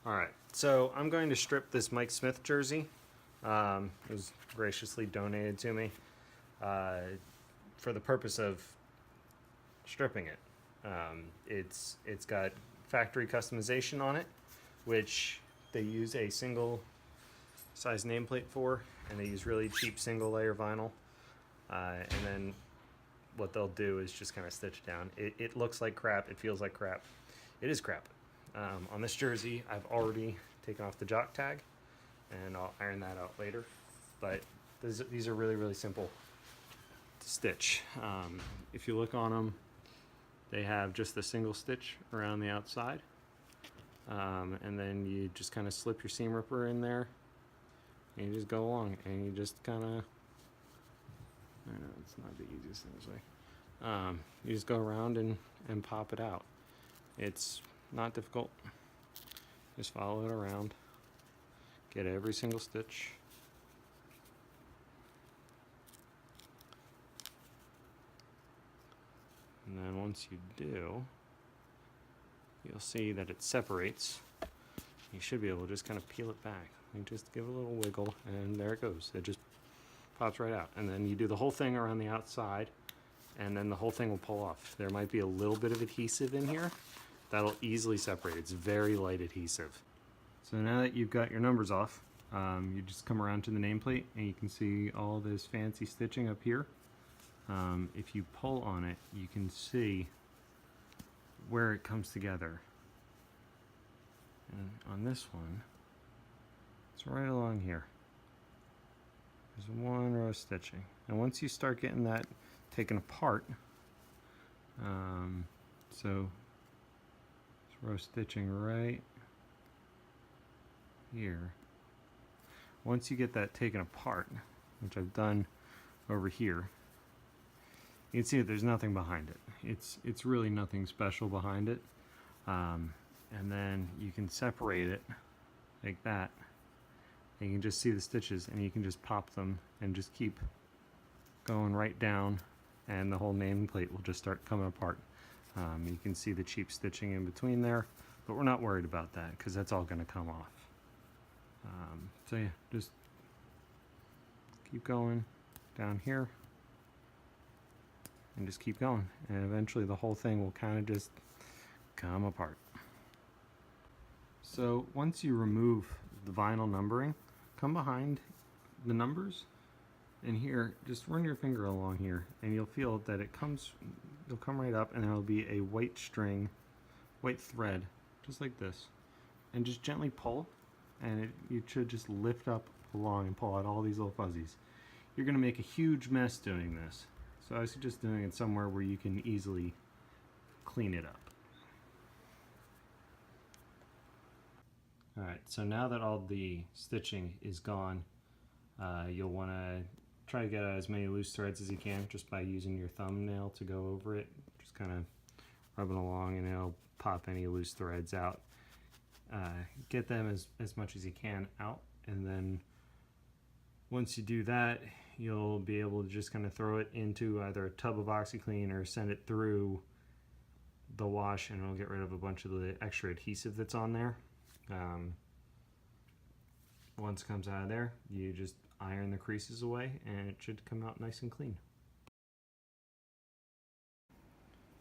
Alright, so I'm going to strip this Mike Smith jersey. It was graciously donated to me for the purpose of stripping it. It's got factory customization on it, which they use a single size nameplate for, and they use really cheap single layer vinyl. And then what they'll do is just kind of stitch down. It looks like crap, it feels like crap. It is crap. On this jersey, I've already taken off the jock tag, and I'll iron that out later. But these are really, really simple to stitch. If you look on them, they have just a single stitch around the outside. And then you just kind of slip your seam ripper in there, and you just go along, and you just kind of, I know it's not the easiest thing to say. You just go around and pop it out. It's not difficult. Just follow it around. Get every single stitch. And then once you do, you'll see that it separates. You should be able to just kind of peel it back. And just give it a little wiggle, and there it goes. It just pops right out. And then you do the whole thing around the outside, and then the whole thing will pull off. There might be a little bit of adhesive in here. That'll easily separate. It's very light adhesive. So now that you've got your numbers off, you just come around to the nameplate, and you can see all this fancy stitching up here. If you pull on it, you can see where it comes together. And on this one, it's right along here. There's one row of stitching. And once you start getting that taken apart, so row stitching right here. Once you get that taken apart, which I've done over here, you can see that there's nothing behind it. It's really nothing special behind it. And then you can separate it like that. And you can just see the stitches, and you can just pop them and just keep going right down, and the whole nameplate will just start coming apart. You can see the cheap stitching in between there, but we're not worried about that because that's all going to come off. So yeah, just keep going down here and just keep going, and eventually the whole thing will kind of just come apart. So once you remove the vinyl numbering, come behind the numbers, and here, just run your finger along here, and you'll feel that it'll come right up, and there'll be a white string, white thread, just like this, and just gently pull, and you should just lift up along and pull out all these little fuzzies. You're going to make a huge mess doing this, so I suggest doing it somewhere where you can easily clean it up. Alright, so now that all the stitching is gone, you'll want to try to get out as many loose threads as you can just by using your thumbnail to go over it. Just kind of rubbing along, and it'll pop any loose threads out. Get them as much as you can out, and then once you do that, you'll be able to just kind of throw it into either a tub of OxyClean or send it through the wash, and it'll get rid of a bunch of the extra adhesive that's on there. Once it comes out of there, you just iron the creases away, and it should come out nice and clean.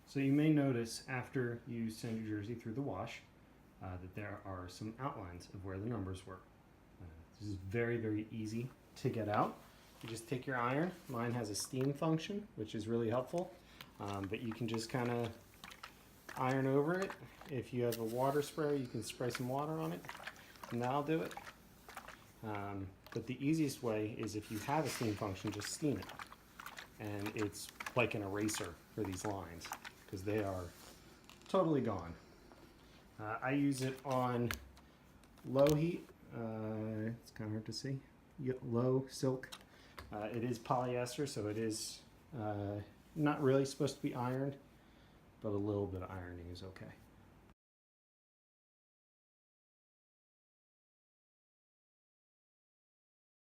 So you may notice after you send your jersey through the wash that there are some outlines of where the numbers were. This is very, very easy to get out. You just take your iron. Mine has a steam function, which is really helpful, but you can just kind of iron over it. If you have a water sprayer, you can spray some water on it, and that'll do it. But the easiest way is, if you have a steam function, just steam it. And it's like an eraser for these lines, because they are totally gone. I use it on low heat. It's kind of hard to see. Low silk. It is polyester, so it is not really supposed to be ironed, but a little bit of ironing is okay.